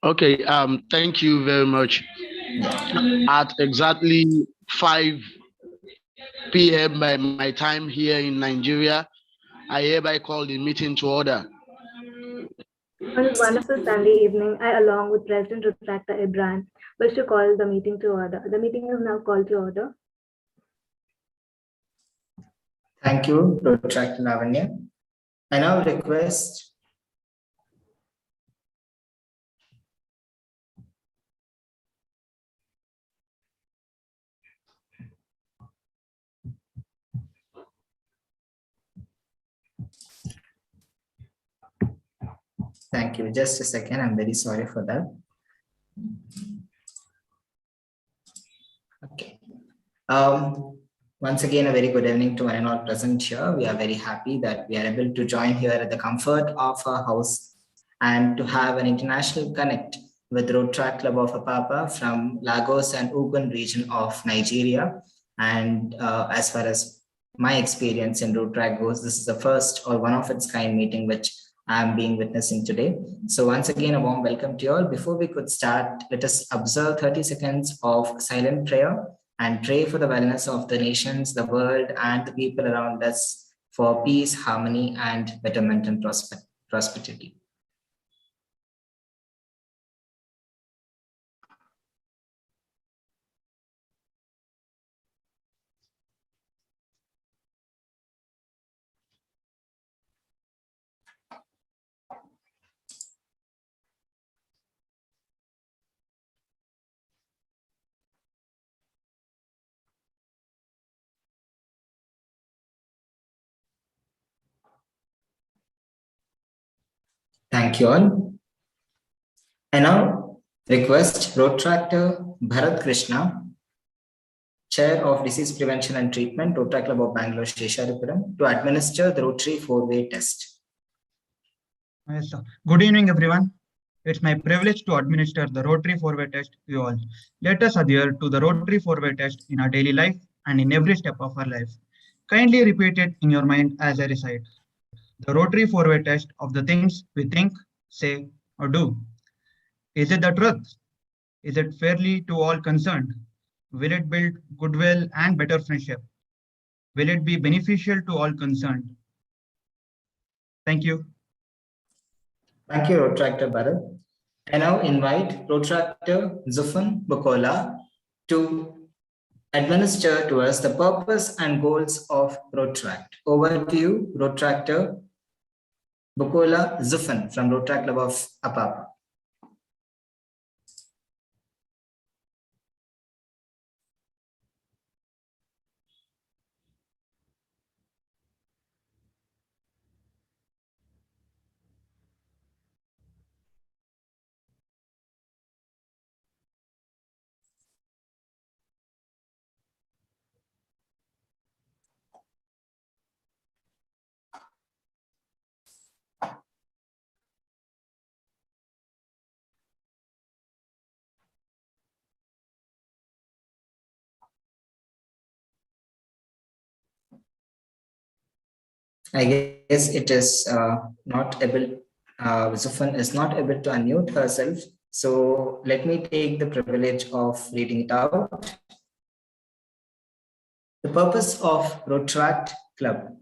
Okay, thank you very much. At exactly 5 p.m. by my time here in Nigeria, I hereby call the meeting to order. On this wonderful Sunday evening, I, along with President Retractor Ibrahim, wish to call the meeting to order. The meeting is now called to order. Thank you, Retractor Lavanya. I now request Thank you. Just a second. I'm very sorry for that. Okay. Once again, a very good evening to one and all present here. We are very happy that we are able to join here at the comfort of our house and to have an international connect with RaC Club of Apapa from Lagos and Ogun region of Nigeria. And as far as my experience in RaC goes, this is the first or one of its kind meeting which I'm being witnessing today. So once again, a warm welcome to you all. Before we could start, let us observe 30 seconds of silent prayer and pray for the wellness of the nations, the world, and the people around us for peace, harmony, and betterment and prosperity. Thank you all. I now request Rotractor Bharat Krishna, Chair of Disease Prevention and Treatment, RaC Club of Bangalore, Shesharipuram, to administer the Rotary 4-way test. Yes, sir. Good evening, everyone. It's my privilege to administer the Rotary 4-way test to you all. Let us adhere to the Rotary 4-way test in our daily life and in every step of our life. Kindly repeat it in your mind as I recite. The Rotary 4-way test of the things we think, say, or do. Is it the truth? Is it fairly to all concerned? Will it build goodwill and better friendship? Will it be beneficial to all concerned? Thank you. Thank you, Rotractor Bharat. I now invite Rotractor Zufan Bukola to administer to us the purpose and goals of RaC. Over to you, Rotractor Bukola Zufan from RaC Club of Apapa. I guess it is not able, Zufan is not able to unmute herself. So let me take the privilege of reading it out. The purpose of RaC Club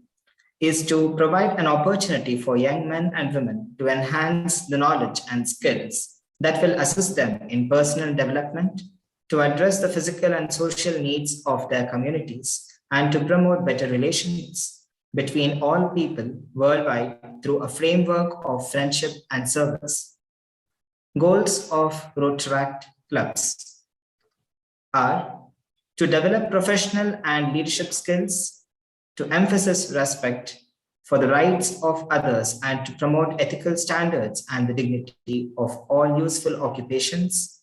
is to provide an opportunity for young men and women to enhance the knowledge and skills that will assist them in personal development, to address the physical and social needs of their communities, and to promote better relations between all people worldwide through a framework of friendship and service. Goals of RaC clubs are to develop professional and leadership skills, to emphasize respect for the rights of others, and to promote ethical standards and the dignity of all useful occupations,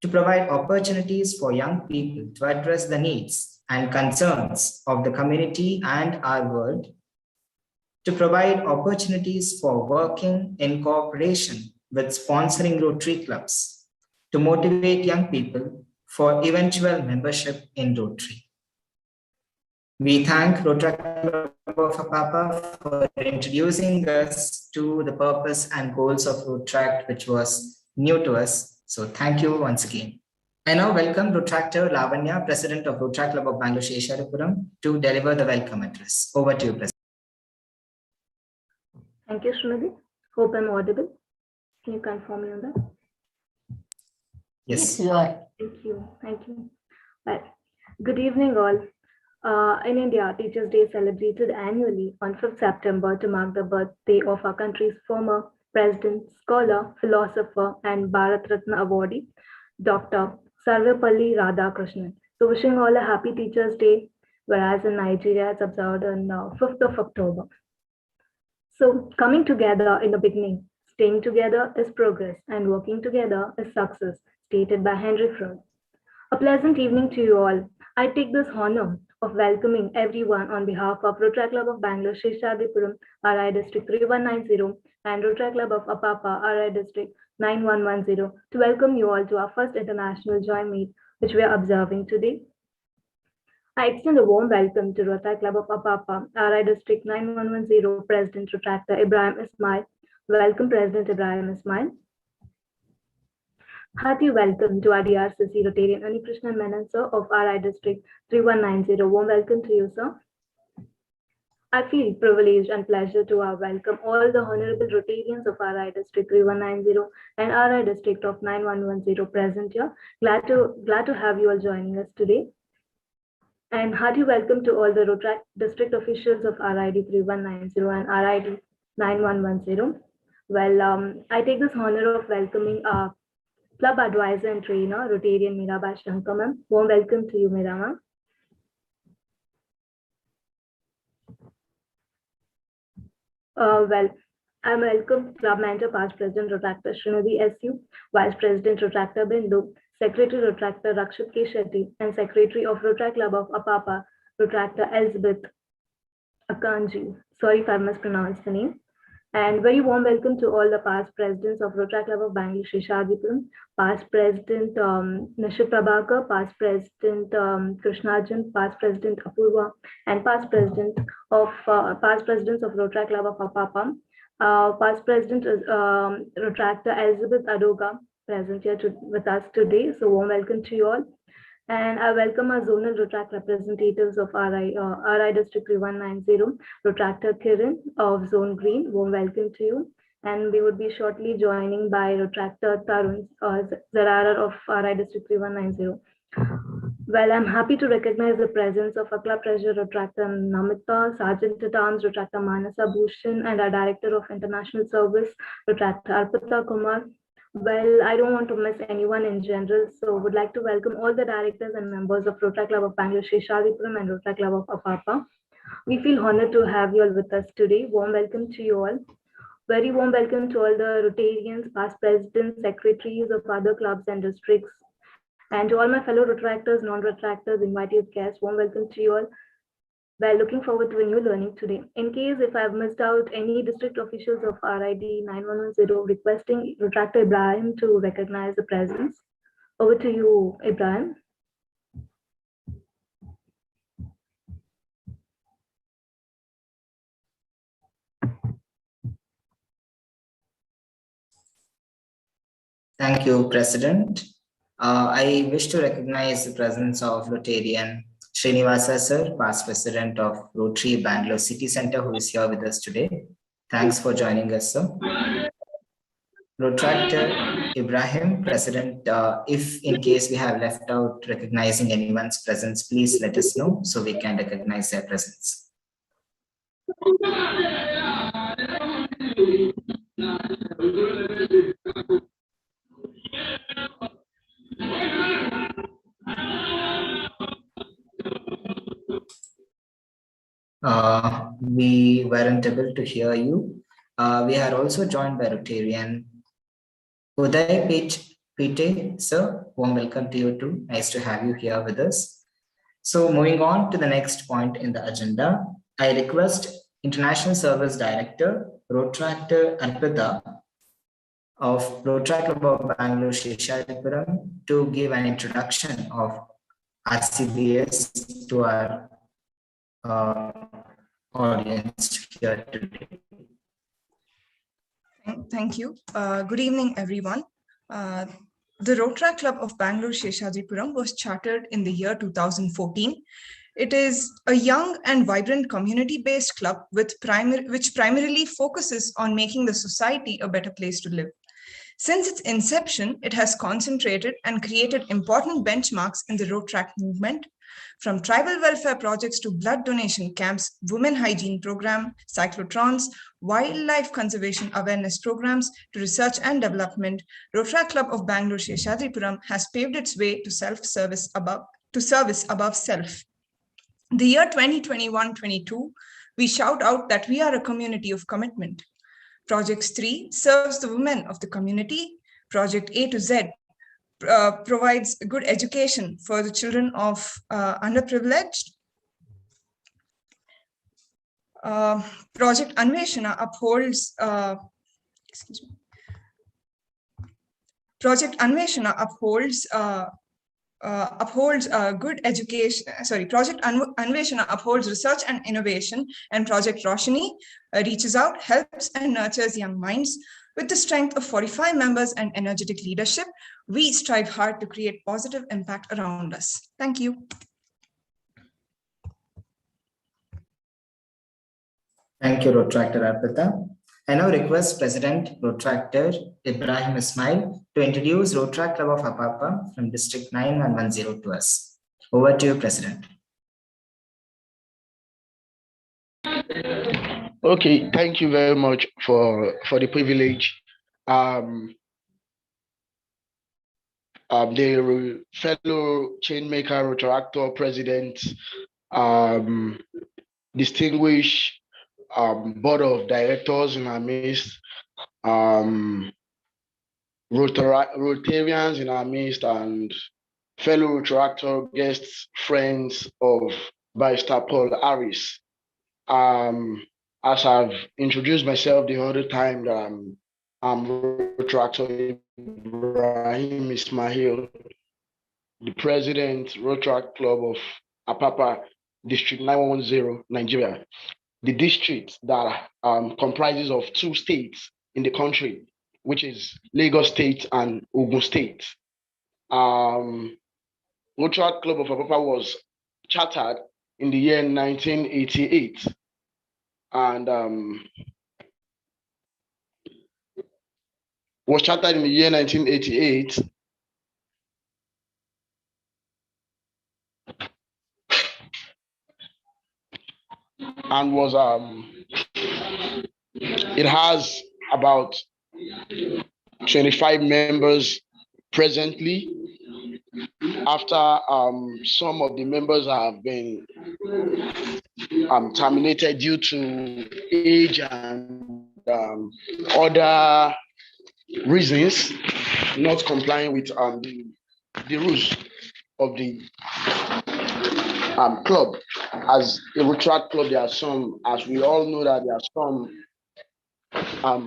to provide opportunities for young people to address the needs and concerns of the community and our world, to provide opportunities for working in cooperation with sponsoring Rotary clubs, to motivate young people for eventual membership in Rotary. We thank RaC Club of Apapa for introducing us to the purpose and goals of RaC, which was new to us. So thank you once again. I now welcome Rotractor Lavanya, President of RoTraC Club of Bangalore, Shesharipuram, to deliver the welcome address. Over to you, President. Thank you, Srimati. Hope I'm audible. Can you confirm me on that? Yes. You are. Thank you. Thank you. Well, good evening, all. In India, Teachers' Day is celebrated annually on 5th September to mark the birthday of our country's former president, scholar, philosopher, and Bharat Ratna awardee, Dr. Sarvepalli Radhakrishnan. So, wishing all a happy Teachers' Day, whereas in Nigeria, it's observed on 5th of October. So, coming together in the beginning, staying together is progress, and working together is success, stated by Henry Ford. A pleasant evening to you all. I take this honor of welcoming everyone on behalf of RoTraC Club of Bangalore, Sheshadipuram, RI District 3190, and RoTraC Club of Apapa, RI District 9110, to welcome you all to our first international joint meet, which we are observing today. I extend a warm welcome to RoTraC Club of Apapa, RI District 9110, President Retractor Ibrahim Ismail. Welcome, President Ibrahim Ismail. Hearty welcome to our DRCC Rotarian Unikrishnan Menon, sir, of RI District 3190. Warm welcome to you, sir. I feel privileged and pleasure to welcome all the honorable Rotarians of RI District 3190 and RI District of 9110 present here. Glad to have you all joining us today. And hearty welcome to all the RoTraC district officials of RID 3190 and RID 9110. Well, I take this honor of welcoming our Club Advisor and Trainer, Rotarian Mirabai Shankar ma'am. Warm welcome to you, Mira ma'am. Well, I welcome Club Manager, Past President Rotractor Srinidhi SU, Vice President Rotractor Bindu, Secretary Rotractor Rakshit K. Shetty, and Secretary of RoTraC Club of Apapa, Rotractor Elizabeth Akanji. Sorry if I mispronounced the name. And very warm welcome to all the past presidents of RoTraC Club of Bangalore, Sheshadipuram, past President Nishit Prabhakar, past President Krishnajan, past President Apurva, and past presidents of RoTraC Club of Apapa, past President Rotractor Elizabeth Adoga, present here with us today. So warm welcome to you all. And I welcome our zonal RoTraC representatives of RI District 3190, Rotractor Kiran of Zone Green. Warm welcome to you. And we would be shortly joining by Rotractor Tarun Zarara of RI District 3190. Well, I'm happy to recognize the presence of our Club Treasurer Rotractor Namita, Sergeant at Arms Rotractor Manasa Bhushan, and our Director of International Service Rotractor Arpita Kumar. Well, I don't want to miss anyone in general, so would like to welcome all the directors and members of RoTraC Club of Bangalore, Sheshadipuram, and RoTraC Club of Apapa. We feel honored to have you all with us today. Warm welcome to you all. Very warm welcome to all the Rotarians, past presidents, secretaries of other clubs and districts, and to all my fellow Rotractors, non-Rotractors, invited guests. Warm welcome to you all. Well, looking forward to a new learning today. In case if I've missed out any district officials of RID 9110, requesting Rotractor Ibrahim to recognize the presence. Over to you, Ibrahim. Thank you, President. I wish to recognize the presence of Rotarian Srinivasa sir, past president of Rotary Bangalore City Centre, who is here with us today. Thanks for joining us, sir. Rotractor Ibrahim, President, if in case we have left out recognizing anyone's presence, please let us know so we can recognize their presence. We weren't able to hear you. We are also joined by Rotarian Uday Pete, sir. Warm welcome to you too. Nice to have you here with us. So moving on to the next point in the agenda, I request International Service Director, Rotractor Arpita of RoTraC Club of Bangalore, Sheshadipuram, to give an introduction of RCBS to our audience here today. Thank you. Good evening, everyone. The RaC Club of Bangalore Sheshadripuram was chartered in the year 2014. It is a young and vibrant community-based club which primarily focuses on making the society a better place to live. Since its inception, it has concentrated and created important benchmarks in the RaC movement, from tribal welfare projects to blood donation camps, women hygiene program, cyclotrons, wildlife conservation awareness programs, to research and development. RaC Club of Bangalore Sheshadripuram has paved its way to service above self. The year 2021-22, we shout out that we are a community of commitment. Project 3 serves the women of the community. Project A to Z provides good education for the children of underprivileged. Project Anveshana upholds good education. Project Anveshana upholds research and innovation, and Project Roshni reaches out, helps and nurtures young minds. With the strength of 45 members and energetic leadership, we strive hard to create positive impact around us. Thank you. Thank you, Rotractor Apapa. I now request President Rotractor Ibrahim Ismail to introduce RaC Club of Apapa from District 9110 to us. Over to you, President. Okay, thank you very much for the privilege. The fellow chainmaker, Rotractor President, distinguished board of directors in our midst, Rotarians in our midst, and fellow Rotractor guests, friends of Barrister Paul Harris. As I've introduced myself the other time, that I'm Rotractor Ibrahim Ismail, the president, RaC Club of Apapa, District 9110, Nigeria. The district that comprises of 2 states in the country, which is Lagos State and Ogun State. RaC Club of Apapa was chartered in the year 1988. And was chartered in the year 1988. And was it has about 25 members presently. After some of the members have been terminated due to age and other reasons, not complying with the rules of the club. As a RaC club, there are some, as we all know, that there are some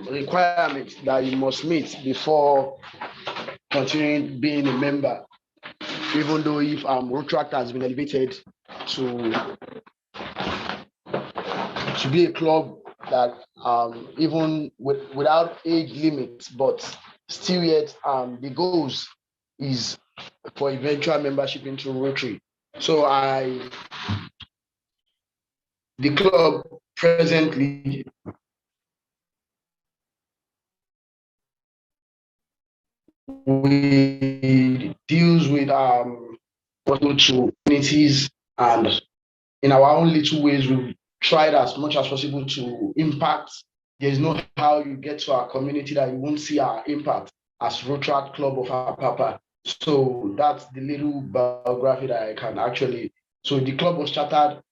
requirements that you must meet before continuing being a member, even though if RaC has been elevated to be a club that even without age limits, but still yet the goals is for eventual membership into Rotary. So the club presently deals with to communities, and in our own little ways we've tried as much as possible to impact. There's no how you get to our community that you won't see our impact as RaC Club of Apapa. So that's the little biography that I can actually. So the club was chartered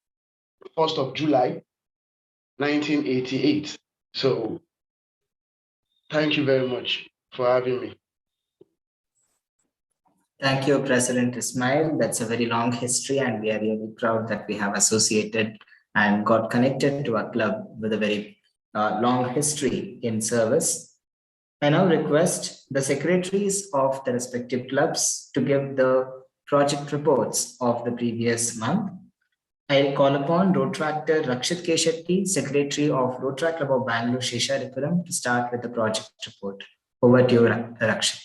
1st of July 1988. So thank you very much for having me. Thank you, President Ismail. That's a very long history, and we are really proud that we have associated and got connected to a club with a very long history in service. I now request the secretaries of the respective clubs to give the project reports of the previous month. I'll call upon Rotractor Rakshit K. Shetty, Secretary of RaC Club of Bangalore Sheshadripuram, to start with the project report. Over to you, Rakshit.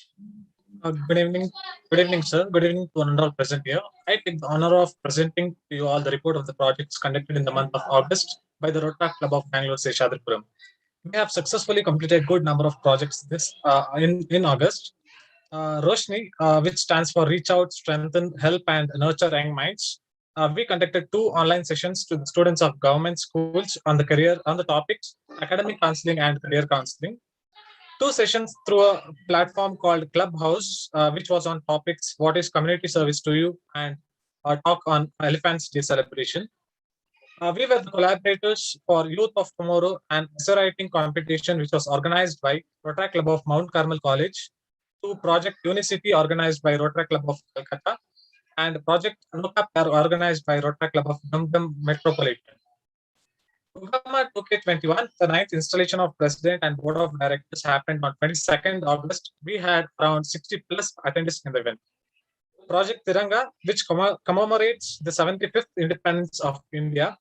Good evening, sir. Good evening to one and all present here. I take the honor of presenting to you all the report of the projects conducted in the month of August by the RoTraC Club of Bangalore, Seshadripuram. We have successfully completed a good number of projects in August. Roshni, which stands for Reach Out, Strengthen, Help, and Nurture Young Minds. We conducted 2 online sessions to the students of government schools on the topics academic counseling and career counseling. 2 sessions through a platform called Clubhouse, which was on topics what is community service to you and a talk on Elephants Day celebration. We were the collaborators for Youth of Tomorrow and essay writing competition, which was organized by RoTraC Club of Mount Carmel College, to Project Unicity organized by RoTraC Club of Calcutta, and Project Anukap organized by RoTraC Club of Dum Dum Metropolitan. Ugama 2K21, the 9th installation of President and Board of Directors happened on 22nd August. We had around 60 plus attendees in the event. Project Tiranga, which commemorates the 75th independence of India,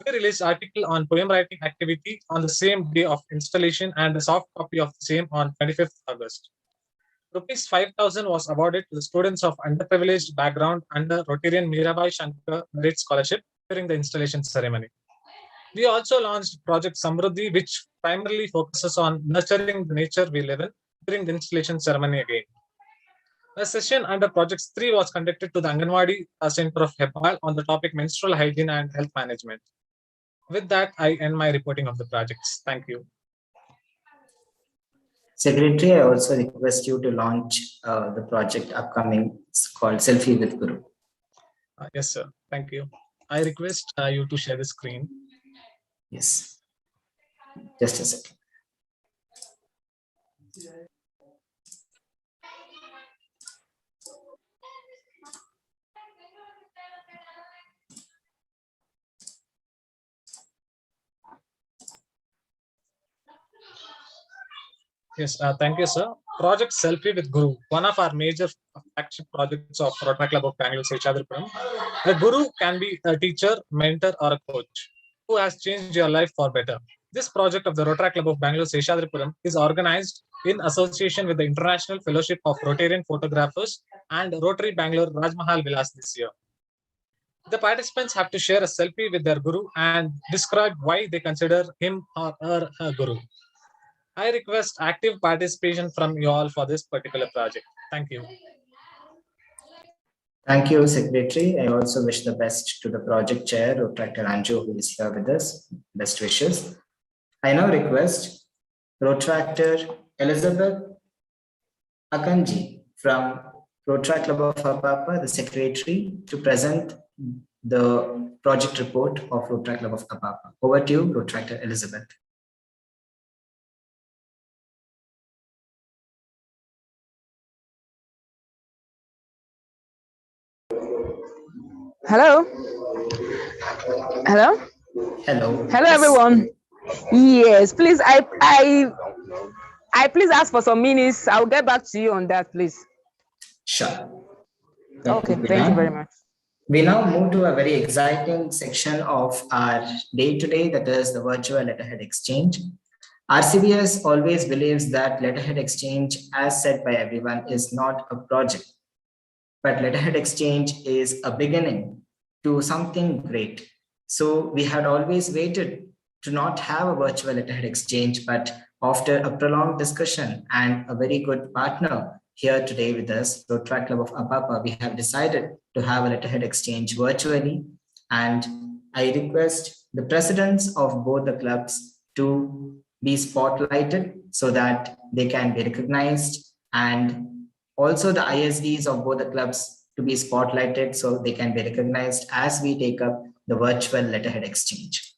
we released article on poem writing activity on the same day of installation and a soft copy of the same on 25th August. Rupees 5,000 was awarded to the students of underprivileged background under Rotarian Mirabai Shankar Merit Scholarship during the installation ceremony. We also launched Project Samruddhi, which primarily focuses on nurturing the nature we live in during the installation ceremony again. A session under Project 3 was conducted to the Anganwadi Center of Hebal on the topic menstrual hygiene and health management. With that, I end my reporting of the projects. Thank you. Secretary, I also request you to launch the project upcoming. It's called Selfie with Guru. Yes, sir. Thank you. I request you to share the screen. Yes. Just a second. Yes, thank you, sir. Project Selfie with Guru, one of our major flagship projects of RoTraC Club of Bangalore, Seshadripuram. A guru can be a teacher, mentor, or a coach who has changed your life for better. This project of the RoTraC Club of Bangalore, Seshadripuram is organized in association with the International Fellowship of Rotarian Photographers and Rotary Bangalore Rajmahal Vilas this year. The participants have to share a selfie with their guru and describe why they consider him or her a guru. I request active participation from you all for this particular project. Thank you. Thank you, Secretary. I also wish the best to the project chair, Dr. Anju, who is here with us. Best wishes. I now request Protractor Elizabeth Akanji from RoTraC Club of Apapa, the Secretary, to present the project report of RoTraC Club of Apapa. Over to you, Protractor Elizabeth. Hello. Hello. Hello, everyone. Yes, please. I please ask for some minutes. I'll get back to you on that, please. Sure. Okay. Thank you very much. We now move to a very exciting section of our day-to-day, that is the virtual letterhead exchange. RCBS always believes that letterhead exchange, as said by everyone, is not a project, but letterhead exchange is a beginning to something great. So we had always waited to not have a virtual letterhead exchange, but after a prolonged discussion and a very good partner here today with us, RoTraC Club of Apapa, we have decided to have a letterhead exchange virtually. And I request the presidents of both the clubs to be spotlighted so that they can be recognized, and also the ISDs of both the clubs to be spotlighted so they can be recognized as we take up the virtual letterhead exchange.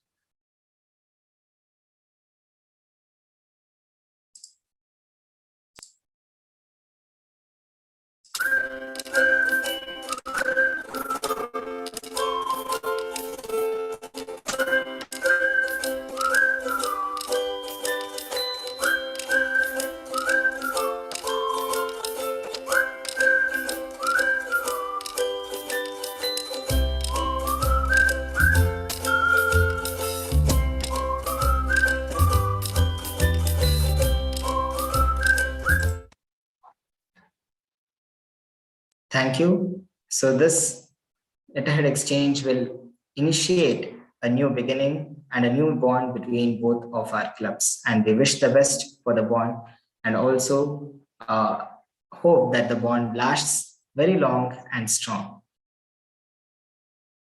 Thank you. So this letterhead exchange will initiate a new beginning and a new bond between both of our clubs. And we wish the best for the bond and also hope that the bond lasts very long and strong.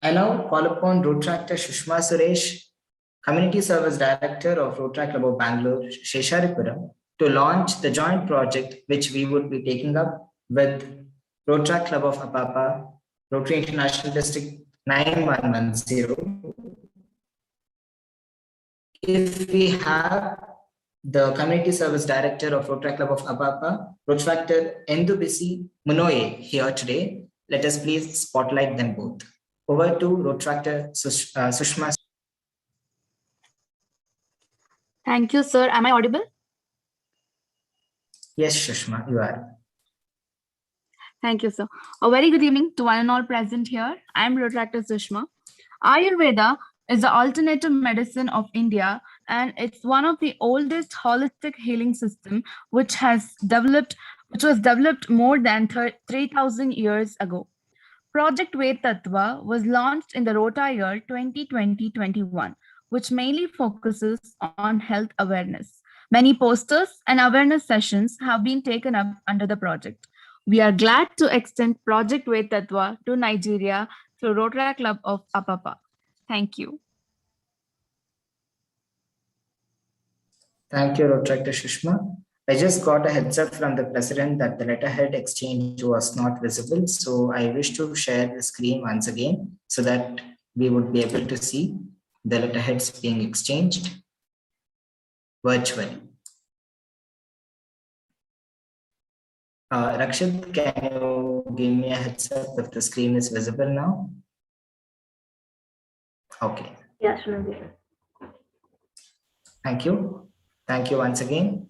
I now call upon Road Tractor Shushma Suresh, Community Service Director of Road Track Club of Bangalore, Shesharipuram, to launch the joint project which we would be taking up with Road Track Club of Apapa, Rotary International District 9110. If we have the Community Service Director of Road Track Club of Apapa, Road Tractor Endubisi Munoye here today, let us please spotlight them both. Over to Road Tractor Sushma. Thank you, sir. Am I audible? Yes, Shushma, you are. Thank you, sir. A very good evening to one and all present here. I am Road Tractor Sushma. Ayurveda is the alternative medicine of India, and it's one of the oldest holistic healing system which was developed more than 3,000 years ago. Project Ved Tattva was launched in the Rota year 2020-21, which mainly focuses on health awareness. Many posters and awareness sessions have been taken up under the project. We are glad to extend Project Ved Tattva to Nigeria through Rotary Club of Apapa. Thank you. Thank you, Road Tractor Shushma. I just got a heads up from the president that the letterhead exchange was not visible. So I wish to share the screen once again so that we would be able to see the letterheads being exchanged virtually. Rakshit, can you give me a heads up if the screen is visible now? Okay. Yeah, Shunagi. Thank you. Thank you once again.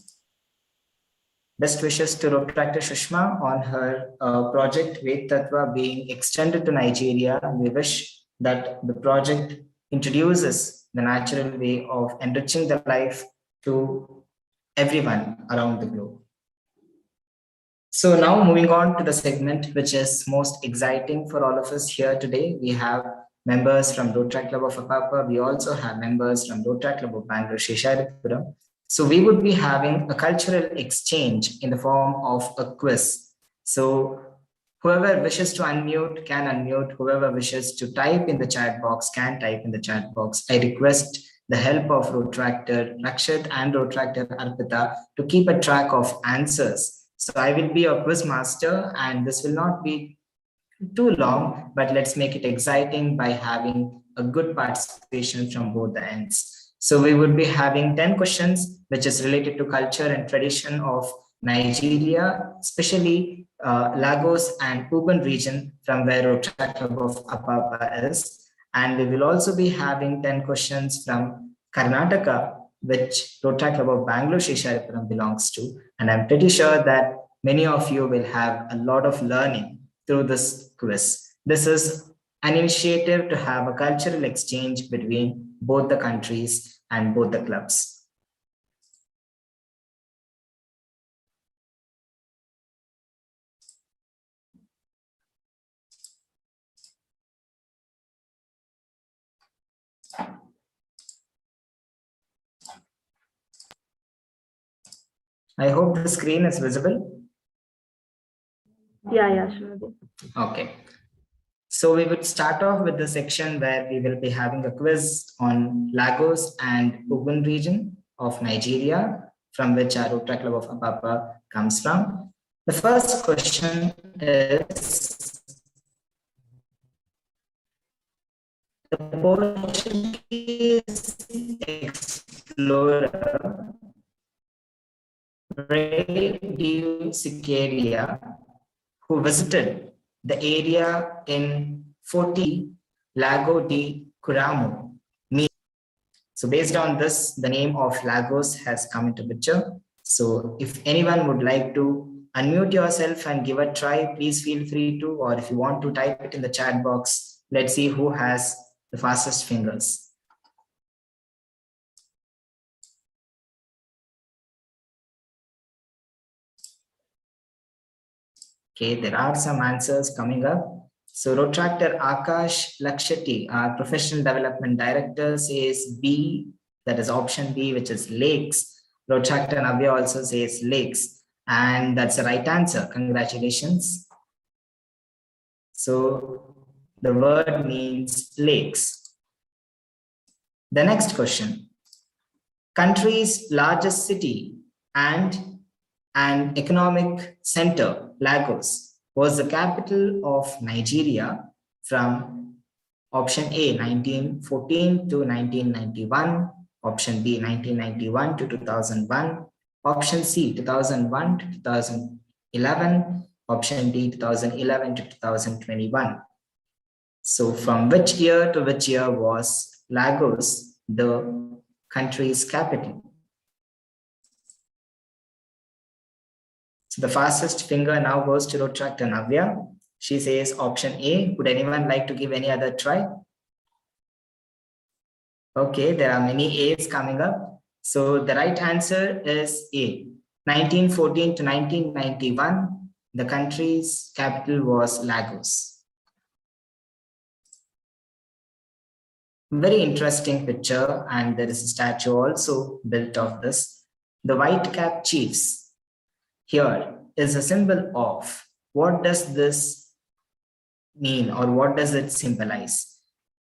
Best wishes to Road Tractor Shushma on her project Ved Tattva being extended to Nigeria. We wish that the project introduces the natural way of enriching the life to everyone around the globe. So now moving on to the segment which is most exciting for all of us here today. We have members from Road Track Club of Apapa. We also have members from Road Track Club of Bangalore, Shesharipuram. So we would be having a cultural exchange in the form of a quiz. So whoever wishes to unmute can unmute. Whoever wishes to type in the chat box can type in the chat box. I request the help of Road Tractor Rakshit and Road Tractor Arpita to keep a track of answers. So I will be a quiz master and this will not be too long, but let's make it exciting by having a good participation from both the ends. So we would be having 10 questions, which is related to culture and tradition of Nigeria, especially Lagos and Cuban region from where Road Track Club of Apapa is. And we will also be having 10 questions from Karnataka, which Road Track Club of Bangalore, Shesharipuram belongs to. And I'm pretty sure that many of you will have a lot of learning through this quiz. This is an initiative to have a cultural exchange between both the countries and both the clubs. I hope the screen is visible. Yeah, Shunagi. Okay. So we would start off with the section where we will be having a quiz on Lagos and Ogun region of Nigeria, from which our Road Track Club of Apapa comes from. The first question is, the Portuguese explorer Rei de Siqueira, who visited the area in 40 Lago de Curamo. So based on this, the name of Lagos has come into picture. So if anyone would like to unmute yourself and give a try, please feel free to, or if you want to type it in the chat box, let's see who has the fastest fingers. Okay, there are some answers coming up. So Rotractor Akash Lakshati, our Professional Development Director, says B, that is option B, which is lakes. Rotractor Navya also says lakes, and that's the right answer. Congratulations. So the word means lakes. The next question. Country's largest city and an economic center, Lagos, was the capital of Nigeria from option A, 1914 to 1991, option B, 1991 to 2001, option C, 2001 to 2011, option D, 2011 to 2021. So from which year to which year was Lagos the country's capital? So the fastest finger now goes to Rotractor Navya. She says option A. Would anyone like to give any other try? Okay, there are many A's coming up. So the right answer is A. 1914 to 1991, the country's capital was Lagos. Very interesting picture, and there is a statue also built of this. The white cap chiefs here is a symbol of, what does this mean, or what does it symbolize?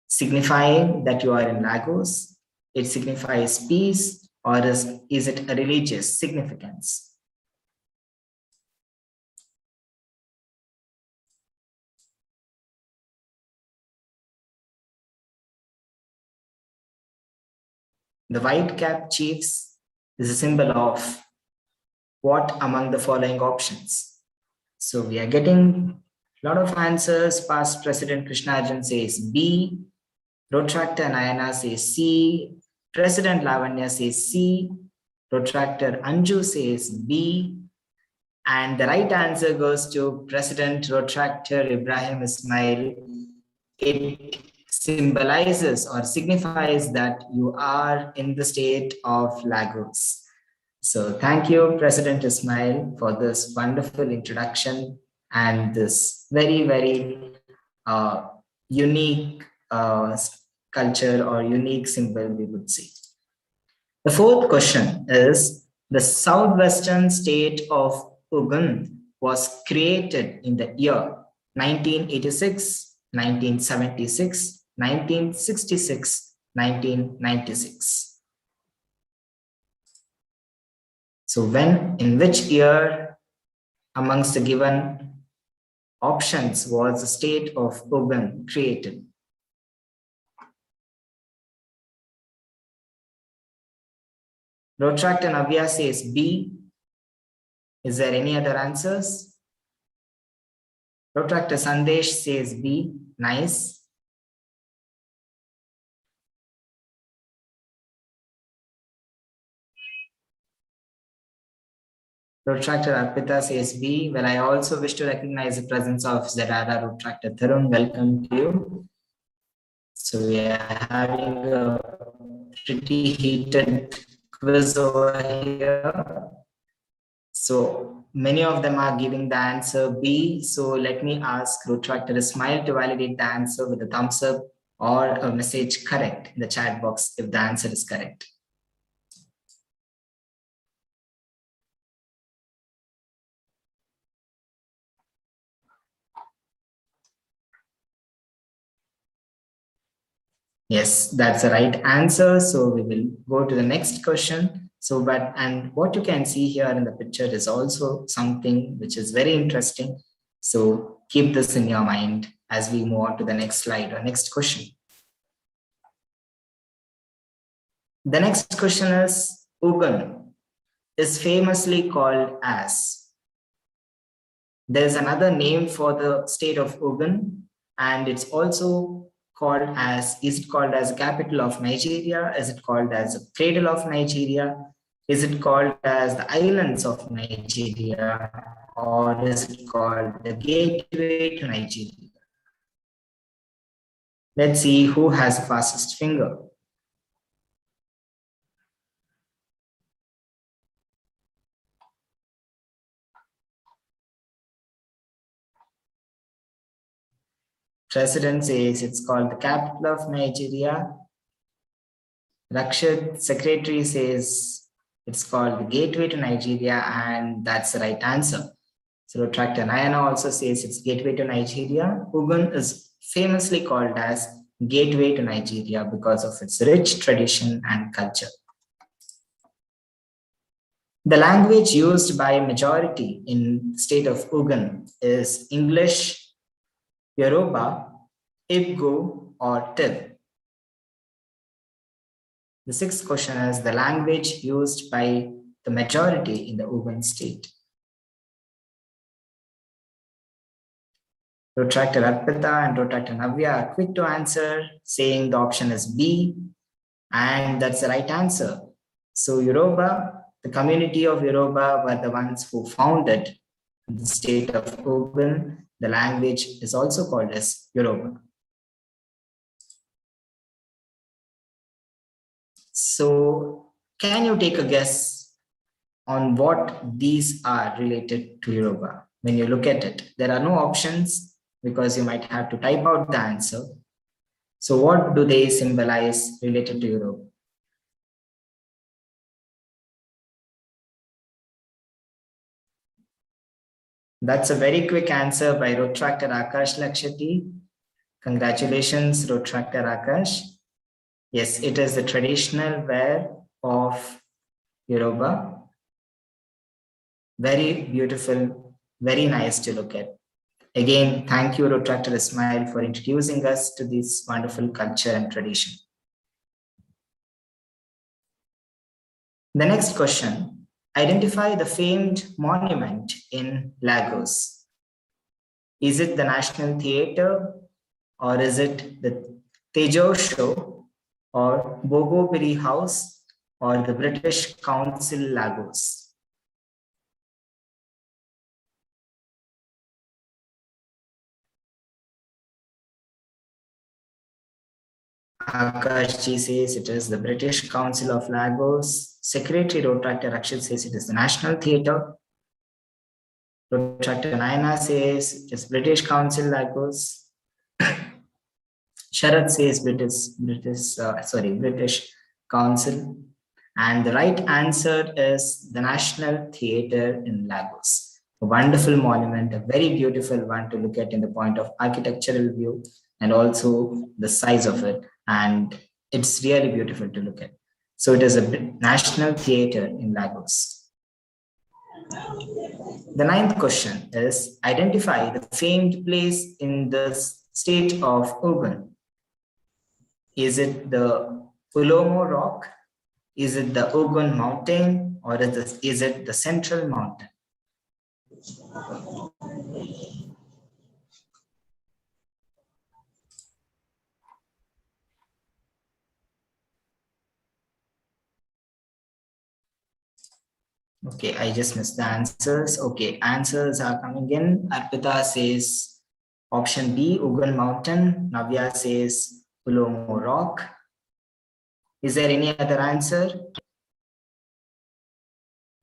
Signifying that you are in Lagos, it signifies peace, or is it a religious significance? The white cap chiefs is a symbol of what among the following options? So we are getting a lot of answers. Past President Krishnarajan says B, Rotractor Nayana says C, President Lavanya says C, Rotractor Anju says B, and the right answer goes to President Rotractor Ibrahim Ismail. It symbolizes or signifies that you are in the state of Lagos. So thank you, President Ismail, for this wonderful introduction and this very, very unique culture or unique symbol, we would say. The fourth question is, the southwestern state of Ogun was created in the year 1986, 1976, 1966, 1996. So when, in which year amongst the given options was the state of Ogun created? Rotractor Navya says B. Is there any other answers? Rotractor Sandesh says B. Nice. Rotractor Arpita says B. Well, I also wish to recognize the presence of Zedada Rotractor Tharun. Welcome to you. So we are having a pretty heated quiz over here. So many of them are giving the answer B. So let me ask Rotractor Ismail to validate the answer with a thumbs up or a message correct in the chat box if the answer is correct. Yes, that's the right answer. So we will go to the next question. So, and what you can see here in the picture is also something which is very interesting. So keep this in your mind as we move on to the next slide or next question. The next question is, Ogun is famously called as. There's another name for the state of Ogun, and it's also called as, is it called as capital of Nigeria? Is it called as a cradle of Nigeria? Is it called as the islands of Nigeria? Or is it called the gateway to Nigeria? Let's see who has the fastest finger. President says it's called the capital of Nigeria. Rakshit, secretary, says it's called the gateway to Nigeria, and that's the right answer. So Retractor Nayana also says it's gateway to Nigeria. Ogun is famously called as gateway to Nigeria because of its rich tradition and culture. The language used by majority in the state of Ogun is English, Yoruba, Igbo, or Tiv. The sixth question is the language used by the majority in the Ogun state. Retractor Arpita and Retractor Navya are quick to answer, saying the option is B, and that's the right answer. So Yoruba, the community of Yoruba were the ones who founded the state of Ogun. The language is also called as Yoruba. So can you take a guess on what these are related to Yoruba? When you look at it, there are no options because you might have to type out the answer. So what do they symbolize related to Yoruba? That's a very quick answer by Retractor Akash Lakshati. Congratulations, Retractor Akash. Yes, it is the traditional wear of Yoruba. Very beautiful, very nice to look at. Again, thank you, Retractor Ismail, for introducing us to this wonderful culture and tradition. The next question, identify the famed monument in Lagos. Is it the National Theatre, or is it the Tejo Show, or Bogobiri House, or the British Council Lagos? Akash ji says it is the British Council of Lagos. Secretary Retractor Rakshit says it is the National Theatre. Retractor Nayana says it is British Council Lagos. Sharad says British Council. And the right answer is the National Theatre in Lagos. A wonderful monument, a very beautiful one to look at in the point of architectural view and also the size of it. And it's really beautiful to look at. So it is a National Theatre in Lagos. The ninth question is identify the famed place in the state of Ogun. Is it the Ulomo Rock? Is it the Ogun Mountain, or is it the Central Mountain? Okay, I just missed the answers. Okay, answers are coming in. Arpita says option B, Ogun Mountain. Navya says Ulomo Rock. Is there any other answer?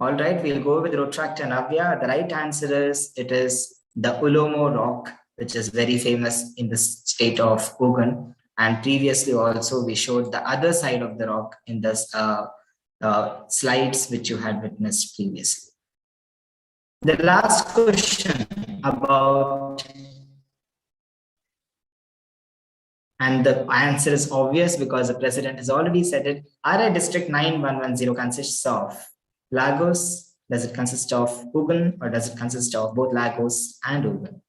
All right, we'll go with Retractor Navya. The right answer is it is the Ulomo Rock, which is very famous in the state of Ogun. And previously also we showed the other side of the rock in the slides which you had witnessed previously. The last question about, and the answer is obvious because the president has already said it, RI District 9110 consists of Lagos. Does it consist of Ogun, or does it consist of both Lagos and Ogun?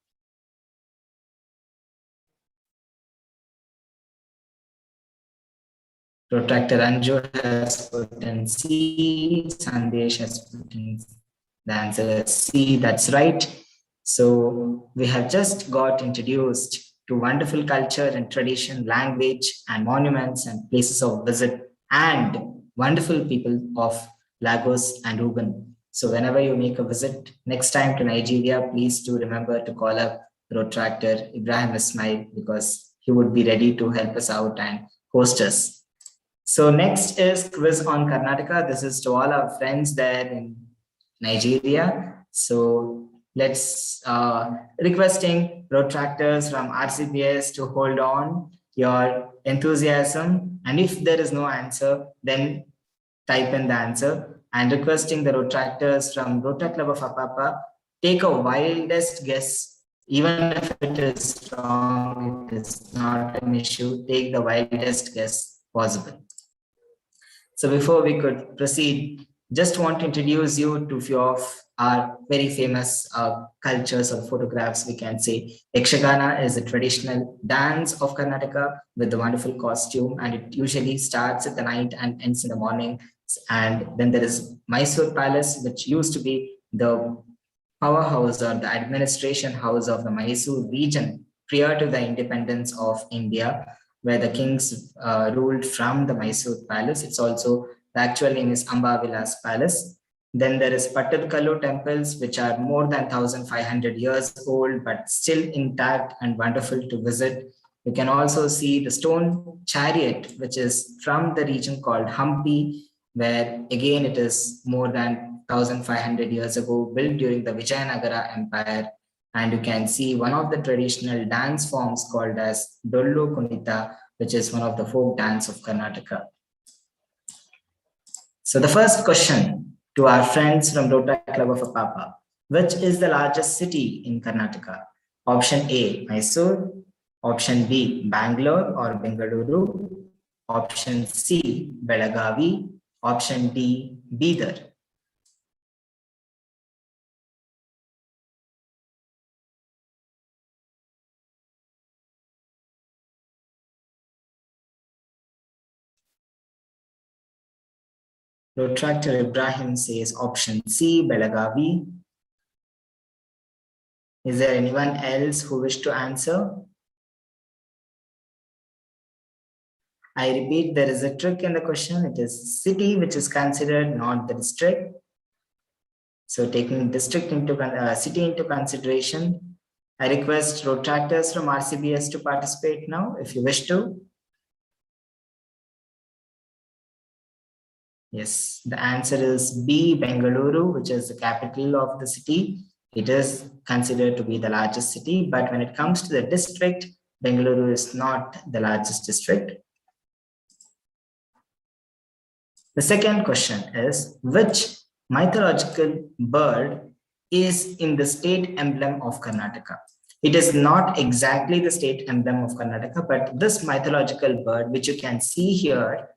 Retractor Anju has put in C, Sandesh has put in the answer is C, that's right. So we have just got introduced to wonderful culture and tradition, language and monuments and places of visit and wonderful people of Lagos and Ogun. So whenever you make a visit next time to Nigeria, please do remember to call up Retractor Ibrahim Ismail because he would be ready to help us out and host us. So next is quiz on Karnataka. This is to all our friends there in Nigeria. So let's requesting protractors from RCBS to hold on your enthusiasm. And if there is no answer, then type in the answer. And requesting the protractors from Rotary Club of Apapa, take a wildest guess. Even if it is wrong, it is not an issue. Take the wildest guess possible. So before we could proceed, just want to introduce you to a few of our very famous cultures or photographs, we can say. Yakshagana is a traditional dance of Karnataka with a wonderful costume, and it usually starts at the night and ends in the morning. And then there is Mysore Palace, which used to be the powerhouse or the administration house of the Mysore region prior to the independence of India, where the kings ruled from the Mysore Palace. It's also, the actual name is Ambavilas Palace. Then there is Pattadkallu temples, which are more than 1,500 years old, but still intact and wonderful to visit. You can also see the stone chariot, which is from the region called Hampi, where again it is more than 1,500 years ago, built during the Vijayanagara Empire. And you can see one of the traditional dance forms called as Dollu Kunita, which is one of the folk dance of Karnataka. So the first question to our friends from Rotary Club of Apapa: which is the largest city in Karnataka? Option A, Mysore. Option B, Bangalore or Bengaluru. Option C, Belagavi. Option D, Bidar. Protractor Ibrahim says option C, Belagavi. Is there anyone else who wish to answer? I repeat, there is a trick in the question. It is city which is considered, not the district. So taking district into city into consideration, I request protractors from RCBS to participate now, if you wish to. Yes, the answer is B, Bengaluru, which is the capital of the city. It is considered to be the largest city, but when it comes to the district, Bengaluru is not the largest district. The second question is, which mythological bird is in the state emblem of Karnataka? It is not exactly the state emblem of Karnataka, but this mythological bird, which you can see here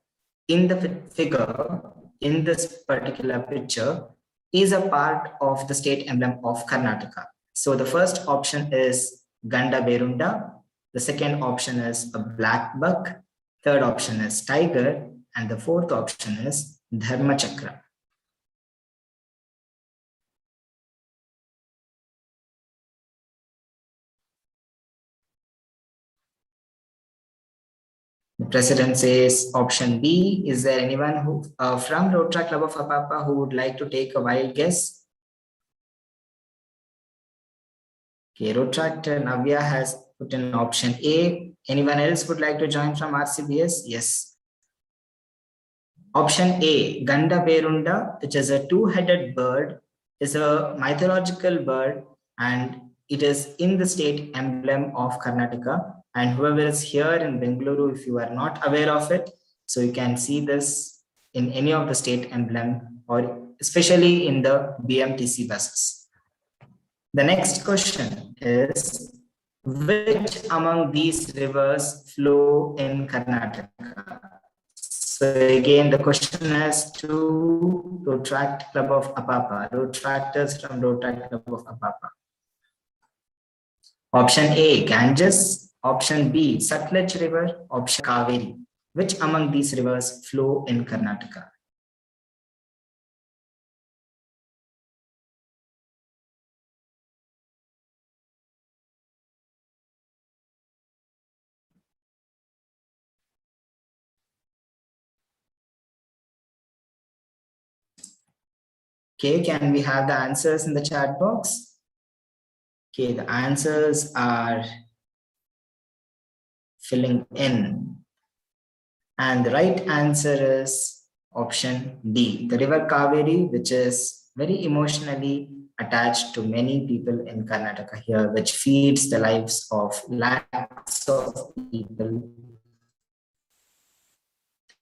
in the figure, in this particular picture, is a part of the state emblem of Karnataka. So the first option is Ganda Berunda. The second option is a black buck. Third option is tiger. And the fourth option is Dharma Chakra. The president says option B. Is there anyone who from Rotary Club of Apapa who would like to take a wild guess? Okay, Rotractor Navya has put in option A. Anyone else would like to join from RCBS? Yes. Option A, Ganda Berunda, which is a two-headed bird, is a mythological bird, and it is in the state emblem of Karnataka. And whoever is here in Bengaluru, if you are not aware of it, so you can see this in any of the state emblem, or especially in the BMTC buses. The next question is, which among these rivers flow in Karnataka? So again, the question is to Rotary Club of Apapa, Rotractors from Rotary Club of Apapa. Option A, Ganges. Option B, Sutlej River. Option Kaveri. Which among these rivers flow in Karnataka? Okay, can we have the answers in the chat box? Okay, the answers are filling in. And the right answer is option D, the river Kaveri, which is very emotionally attached to many people in Karnataka here, which feeds the lives of lakhs of people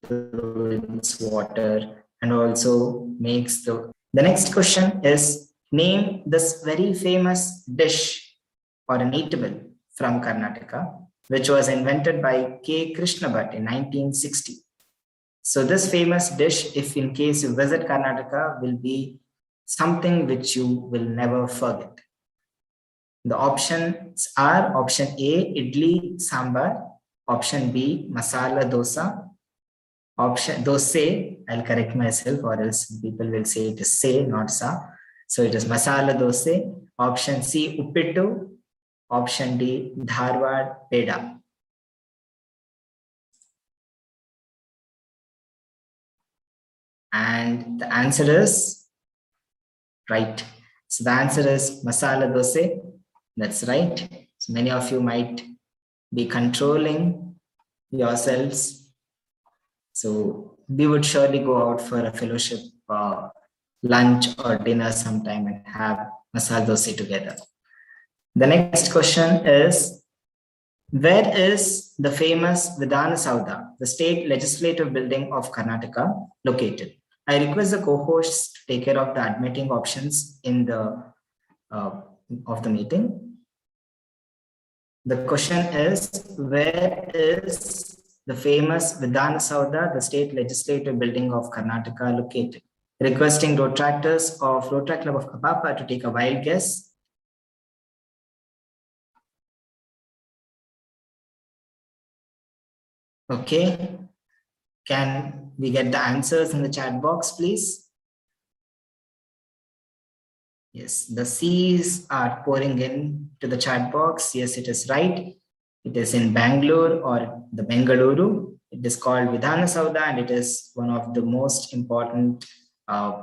its water and also makes the next question is, name this very famous dish or an eatable from Karnataka, which was invented by K. Krishna Bhatt in 1960. So this famous dish, if in case you visit Karnataka, will be something which you will never forget. The options are option A, idli sambar, option B, masala dosa, option dosa, I'll correct myself or else people will say it is say, not sa. So it is masala dosa. Option C, uppittu. Option D, dharwad peda. And the answer is right. So the answer is masala dosa. That's right. So many of you might be controlling yourselves. So we would surely go out for a fellowship lunch or dinner sometime and have masala dosa together. The next question is, where is the famous Vidhana Saudha, the state legislative building of Karnataka, located? I request the co-hosts to take care of the admitting options in the of the meeting. The question is, where is the famous Vidhana Saudha, the state legislative building of Karnataka, located? Requesting Rotractors of Rotary Club of Apapa to take a wild guess. Okay, can we get the answers in the chat box, please? Yes, the C's are pouring in to the chat box. Yes, it is right. It is in Bangalore or the Bengaluru. It is called Vidhana Saudha and it is one of the most important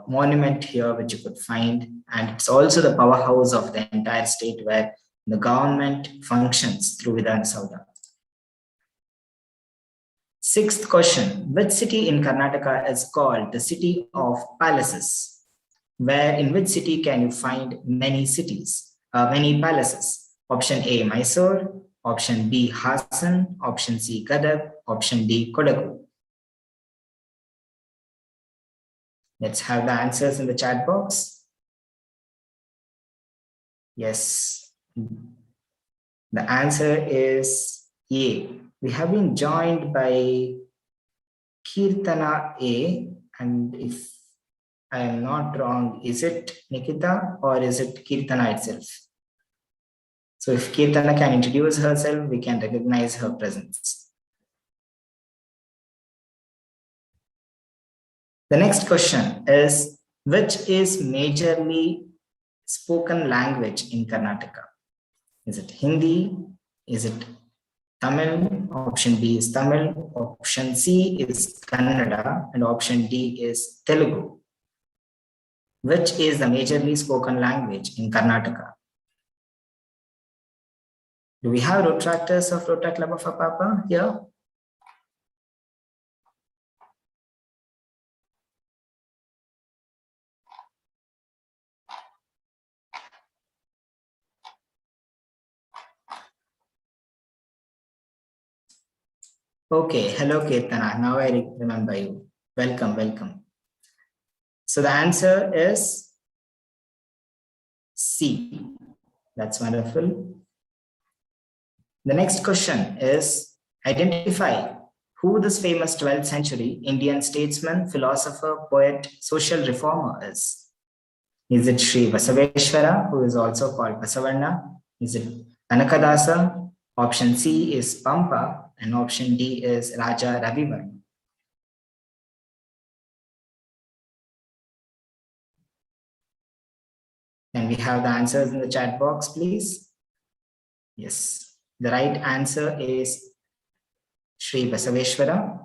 monument here which you could find. And it's also the powerhouse of the entire state where the government functions through Vidhana Saudha. Sixth question, which city in Karnataka is called the city of palaces? Where in which city can you find many cities, many palaces? Option A, Mysore, option B, Hassan, option C, Gadag, option D, Kodagu. Let's have the answers in the chat box. Yes, the answer is A. We have been joined by Kirtana A, and if I am not wrong, is it Nikita or is it Kirtana itself? So if Kirtana can introduce herself, we can recognize her presence. The next question is, which is majorly spoken language in Karnataka? Is it Hindi? Is it Tamil? Option B is Tamil. Option C is Kannada. And option D is Telugu. Which is the majorly spoken language in Karnataka? Do we have Rotractors of Rotary Club of Apapa here? Okay, hello Kirtana, now I remember you. Welcome, welcome. So the answer is C. That's wonderful. The next question is, identify who this famous 12th century Indian statesman, philosopher, poet, social reformer is. Is it Sri Basaveshwara, who is also called Basavanna? Is it Kanakadasa? Option C is Pampa, and option D is Raja Ravivarma. Can we have the answers in the chat box, please? Yes, the right answer is Sri Basaveshwara.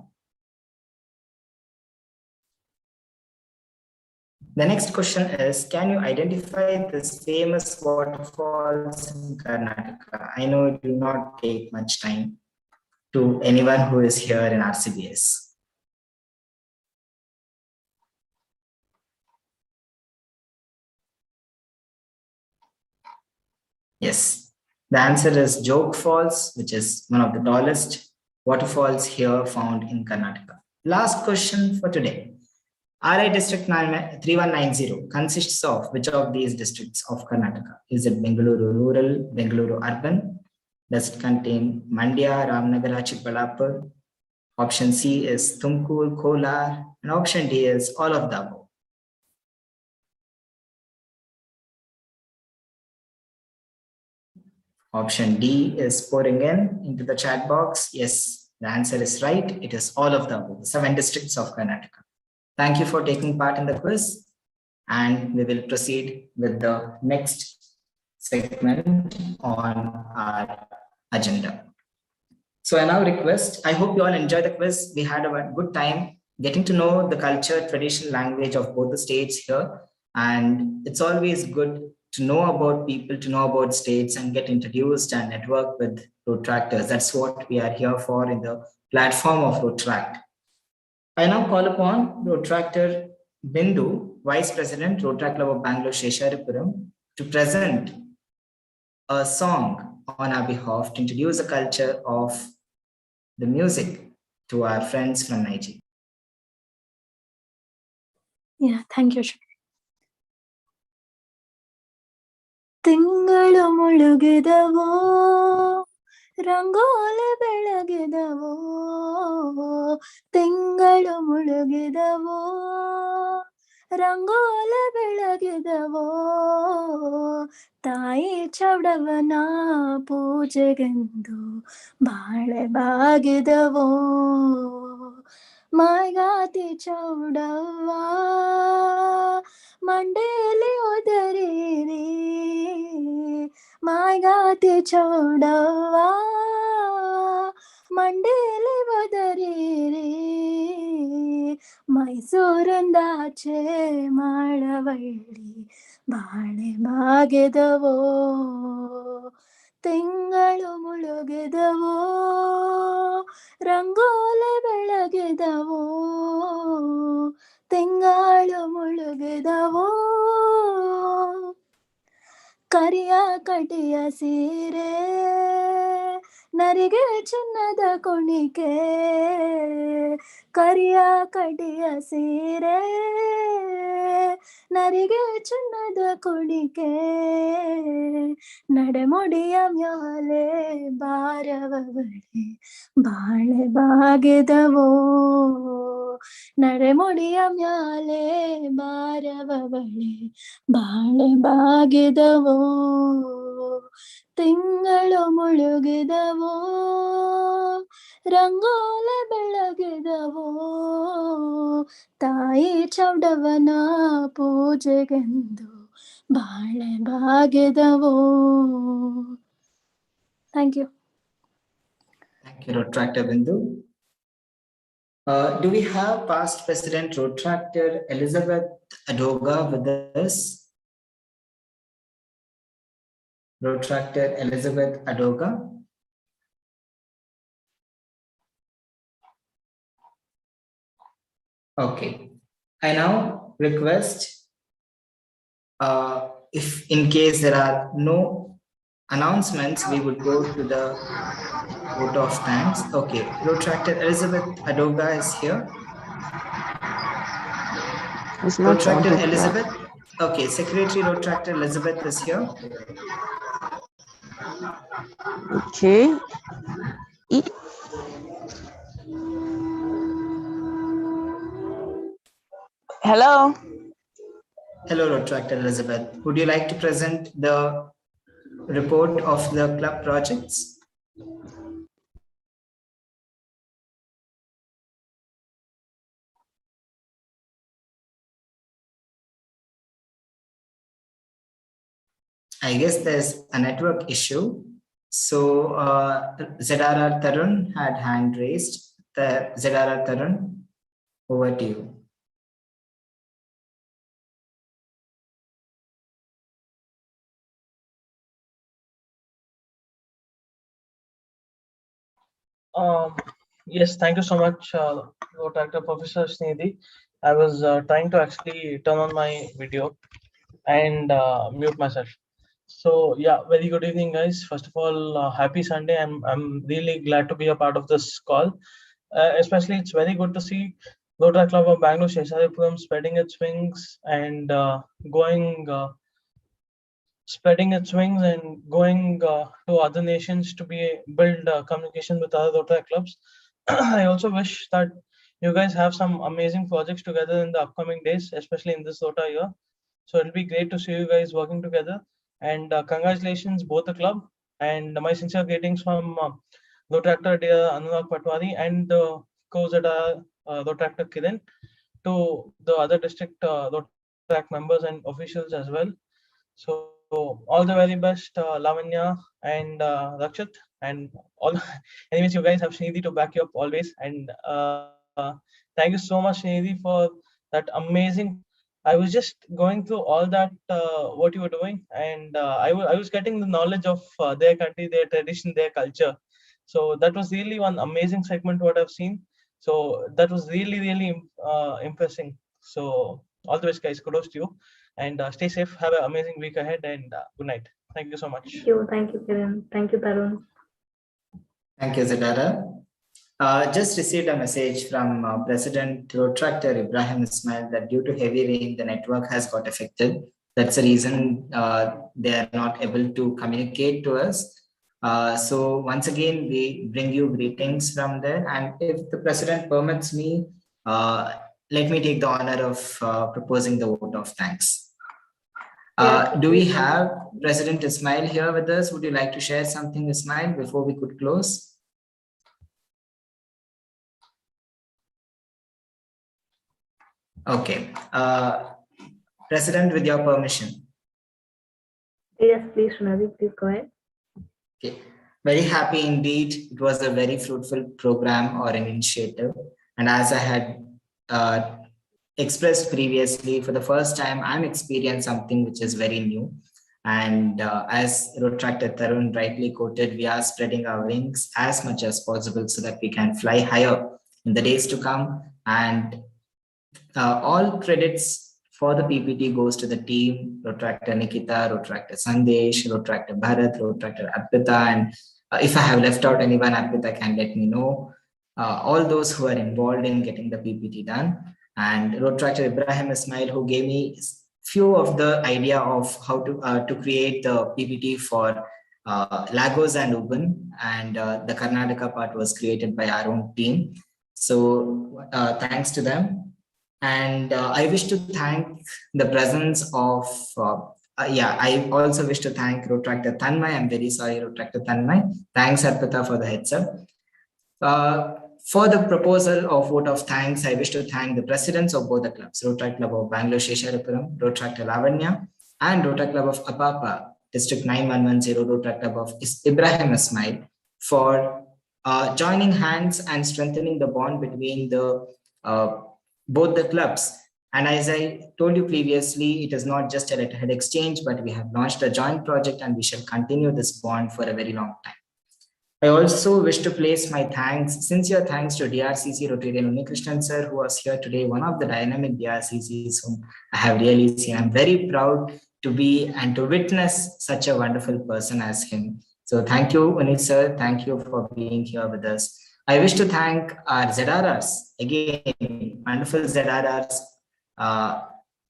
The next question is, can you identify this famous waterfalls in Karnataka? I know it will not take much time to anyone who is here in RCBS. Yes, the answer is Joke Falls, which is one of the tallest waterfalls here found in Karnataka. Last question for today. RI District 3190 consists of which of these districts of Karnataka? Is it Bengaluru Rural, Bengaluru Urban? Does it contain Mandya, Ramnagara, Chikbalapur? Option C is Tumkur, Kolar, and option D is all of the above. Option D is pouring into the chat box. Yes, the answer is right. It is all of the above, 7 districts of Karnataka. Thank you for taking part in the quiz, and we will proceed with the next segment on our agenda. So I now request, I hope you all enjoyed the quiz. We had a good time getting to know the culture, tradition, language of both the states here. And it's always good to know about people, to know about states and get introduced and network with Rotractors. That's what we are here for in the platform of Rotract. I now call upon Rotractor Bindu, Vice President, Rotract Club of Bangalore, Shesharipuram, to present a song on our behalf to introduce the culture of the music to our friends from Nigeria. Yeah, thank you. ತಿಂಗಳು ಮುಳುಗಿದವೋ ರಂಗೋಲಿ ಬೆಳಗಿದವೋ ತಿಂಗಳು ಮುಳುಗಿದವೋ ರಂಗೋಲಿ ಬೆಳಗಿದವೋ ತಾಯಿ ಚೌಡವನ ಪೂಜೆಗೆಂದು ಬಾಳೆ ಬಾಗಿದವೋ ಮಾಯ್ಗಾತಿ ಚೌಡವ್ವ ಮಂಡೇಲಿ ಒದರಿರಿ ಮಾಯ್ಗಾತಿ ಚೌಡವ್ವ ಮಂಡೇಲಿ ಒದರಿರಿ ಮೈಸೂರಿಂದಾಚೆ ಮಾಡವಳ್ಳಿ ಬಾಳೆ ಬಾಗಿದವೋ ತಿಂಗಳು ಮುಳುಗಿದವೋ ರಂಗೋಲಿ ಬೆಳಗಿದವೋ ತಿಂಗಳು ಮುಳುಗಿದವೋ ಕರಿಯ ಕಟಿಯ ಸೀರೆ ನರಿಗೆ ಚಿನ್ನದ ಕುಣಿಕೆ ಕರಿಯ ಕಟಿಯ ಸೀರೆ ನರಿಗೆ ಚಿನ್ನದ ಕುಣಿಕೆ ನಡೆಮುಡಿಯ ಮ್ಯಾಲೆ ಬಾರವಳೆ ಬಾಳೆ ಬಾಗಿದವೋ ನಡೆಮುಡಿಯ ಮ್ಯಾಲೆ ಬಾರವಳೆ ಬಾಳೆ ಬಾಗಿದವೋ ತಿಂಗಳು ಮುಳುಗಿದವೋ ರಂಗೋಲಿ ಬೆಳಗಿದವೋ ತಾಯಿ ಚೌಡವನ ಪೂಜೆಗೆಂದು ಬಾಳೆ ಬಾಗಿದವೋ. Thank you. Thank you, Rotractor Bindu. Do we have past President Rotractor Elizabeth Adoga with us? Rotractor Elizabeth Adoga. Okay. I now request, if in case there are no announcements, we would go to the vote of thanks. Okay, Rotractor Elizabeth Adoga is here. Rotractor Elizabeth. Okay, Secretary Rotractor Elizabeth is here. Okay. Hello. Hello, Rotractor Elizabeth. Would you like to present the report of the club projects? I guess there's a network issue. So ZRR Tarun had hand raised. ZRR Tarun, over to you. Yes, thank you so much, Dr. Professor Snidhi. I was trying to actually turn on my video and mute myself. So yeah, very good evening, guys. First of all, happy Sunday. I'm really glad to be a part of this call. Especially, it's very good to see Rotary Club of Bangalore Shesharipuram spreading its wings and going spreading its wings and going to other nations to build communication with other Rotary clubs. I also wish that you guys have some amazing projects together in the upcoming days, especially in this Rotary year. So it'll be great to see you guys working together. And congratulations, both the club. And my sincere greetings from Rotractor dear Anurag Patwari and the co-Zeta Rotractor Kiran to the other district Rotrac members and officials as well. So all the very best, Lavanya and Rakshit, and all. Anyways, you guys have Srinidhi to back you up always. And thank you so much, Srinidhi, for that amazing. I was just going through all that what you were doing, and I was getting the knowledge of their country, their tradition, their culture. So that was really one amazing segment what I've seen. So that was really impressing. So all the best, guys. Kudos to you. And stay safe. Have an amazing week ahead, and good night. Thank you so much. Thank you, Kiran. Thank you, Tarun. Thank you, Zedara. Just received a message from President Rotractor Ibrahim Ismail that due to heavy rain, the network has got affected. That's the reason they are not able to communicate to us. So once again, we bring you greetings from there. And if the President permits me, let me take the honor of proposing the vote of thanks. Do we have President Ismail here with us? Would you like to share something, Ismail, before we could close? Okay. President, with your permission. Yes, please, Srinidhi, please go ahead. Okay. Very happy indeed. It was a very fruitful program or an initiative. And as I had expressed previously, for the first time, I'm experiencing something which is very new. And as Rotractor Tarun rightly quoted, we are spreading our wings as much as possible so that we can fly higher in the days to come. And all credits for the PPT goes to the team, Rotractor Nikita, Rotractor Sandesh, Rotractor Bharat, Rotractor Apapa, and if I have left out anyone, Apapa can let me know. All those who are involved in getting the PPT done, and Rotractor Ibrahim Ismail, who gave me few of the idea of how to create the PPT for Lagos and Ubun, and the Karnataka part was created by our own team. So thanks to them. And I wish to thank the presence of, I also wish to thank Rotractor Tanmay. I'm very sorry, Rotractor Tanmay. Thanks, Arpita, for the heads up. For the proposal of vote of thanks, I wish to thank the presidents of both the clubs, Rotary Club of Bangalore Shesharipuram, Rotractor Lavanya, and Rotary Club of Apapa, District 9110, Rotary Club of Ibrahim Ismail, for joining hands and strengthening the bond between the both the clubs. And as I told you previously, it is not just a letterhead exchange, but we have launched a joint project and we shall continue this bond for a very long time. I also wish to place my thanks, sincere thanks to DRCC Rotarian Unikrishnan sir, who was here today, one of the dynamic DRCCs whom I have really seen. I'm very proud to be and to witness such a wonderful person as him. So thank you, Unit sir. Thank you for being here with us. I wish to thank our ZRRs, again, wonderful ZRRs.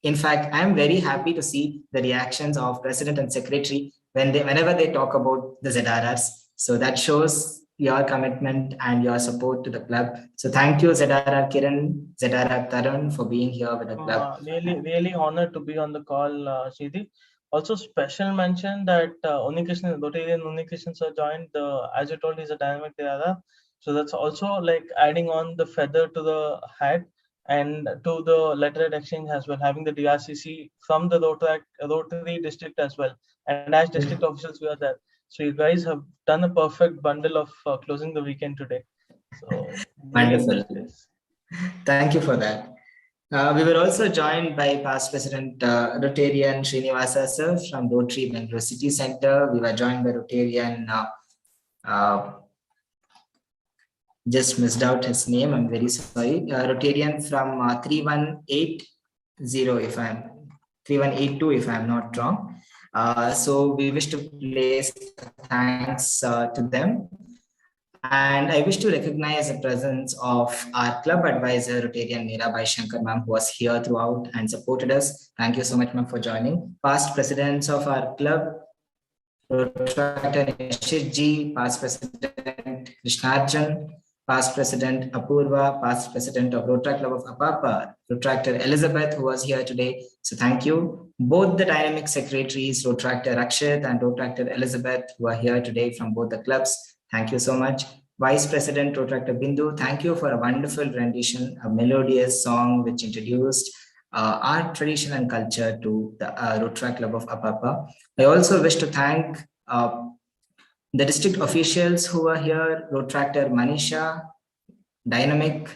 In fact, I'm very happy to see the reactions of President and Secretary whenever they talk about the ZRRs. So that shows your commitment and your support to the club. So thank you, ZRR Kiran, ZRR Tarun, for being here with the club. Really honored to be on the call, Sridhi. Also, special mention that Unikrishnan, Rotarian Unikrishnan sir joined. As you told, he's a dynamic DRR. So that's also like adding on the feather to the hat and to the letterhead exchange as well, having the DRCC from the Rotary district as well. And as district officials, we are there. So you guys have done a perfect bundle of closing the weekend today. So wonderful. Thank you for that. We were also joined by past President Rotarian Srinivasa sir from Rotary Bangalore City Center. We were joined by Rotarian, just missed out his name, I'm very sorry. Rotarian from 3182 if I'm not wrong. So we wish to place thanks to them. And I wish to recognize the presence of our club advisor, Rotarian Meerabai Shankar ma'am, who was here throughout and supported us. Thank you so much, ma'am, for joining. Past presidents of our club, Protractor Nishit Ji, past president Krishnarjan, past president Apurva, past president of Rotary Club of Apapa, Protractor Elizabeth, who was here today. So thank you. Both the dynamic secretaries, Protractor Rakshit and Protractor Elizabeth, who are here today from both the clubs. Thank you so much. Vice President Protractor Bindu, thank you for a wonderful rendition, a melodious song which introduced our tradition and culture to the Rotary Club of Apapa. I also wish to thank the district officials who are here, Protractor Manisha, dynamic,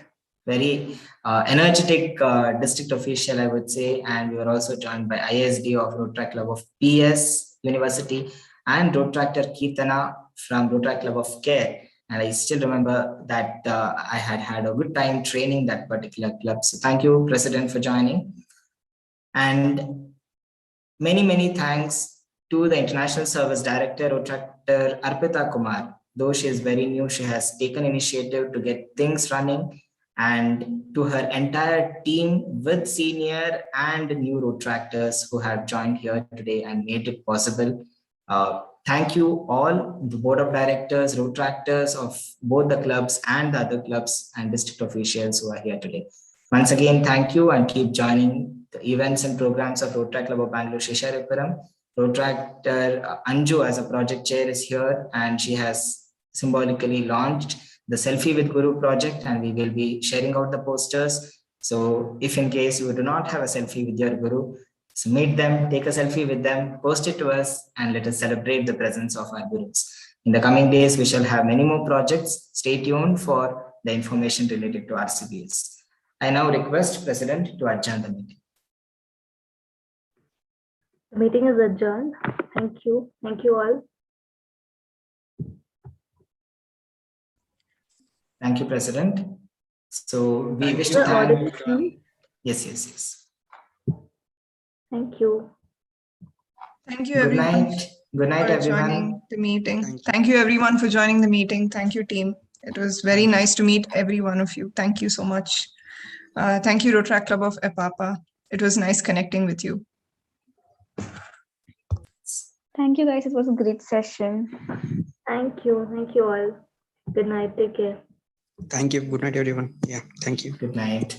very energetic district official, I would say, and we were also joined by ISD of Rotary Club of PS University and Protractor Kirtana from Rotary Club of Care. And I still remember that I had a good time training that particular club. So thank you, President, for joining. And many thanks to the International Service Director, Protractor Arpita Kumar. Though she is very new, she has taken initiative to get things running, and to her entire team with senior and new Rotractors who have joined here today and made it possible. Thank you all, the board of directors, Rotractors of both the clubs and the other clubs and district officials who are here today. Once again, thank you, and keep joining the events and programs of Rotary Club of Bangalore Shesharipuram. Rotractor Anju as a project chair is here, and she has symbolically launched the Selfie with Guru project, and we will be sharing out the posters. So if in case you do not have a selfie with your Guru, so meet them, take a selfie with them, post it to us, and let us celebrate the presence of our Gurus. In the coming days, we shall have many more projects. Stay tuned for the information related to RCBS. I now request President to adjourn the meeting. The meeting is adjourned. Thank you. Thank you all. Thank you, President. So we wish to The thank. audit team. Yes. Thank you. Thank you, Good everyone. night. Good night, for everyone. joining the meeting. Thank you, everyone, for joining the meeting. Thank you, team. It was very nice to meet every one of you. Thank you so much. Thank you, Rotary Club of Apapa. It was nice connecting with you. Thank you, guys. It was a great session. Thank you. Thank you all. Good night. Take care. Thank you. Good night, everyone. Yeah, thank you. Good night.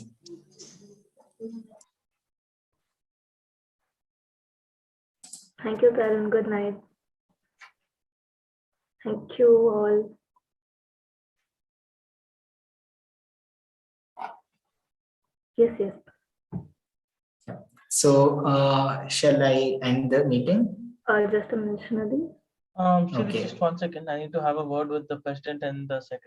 Thank you, Karan. Good night. Thank you all. Yes. So shall I end the meeting? Just a minute, Shinadi. Shri, Okay. just 1 second. I need to have a word with the president and the secretary.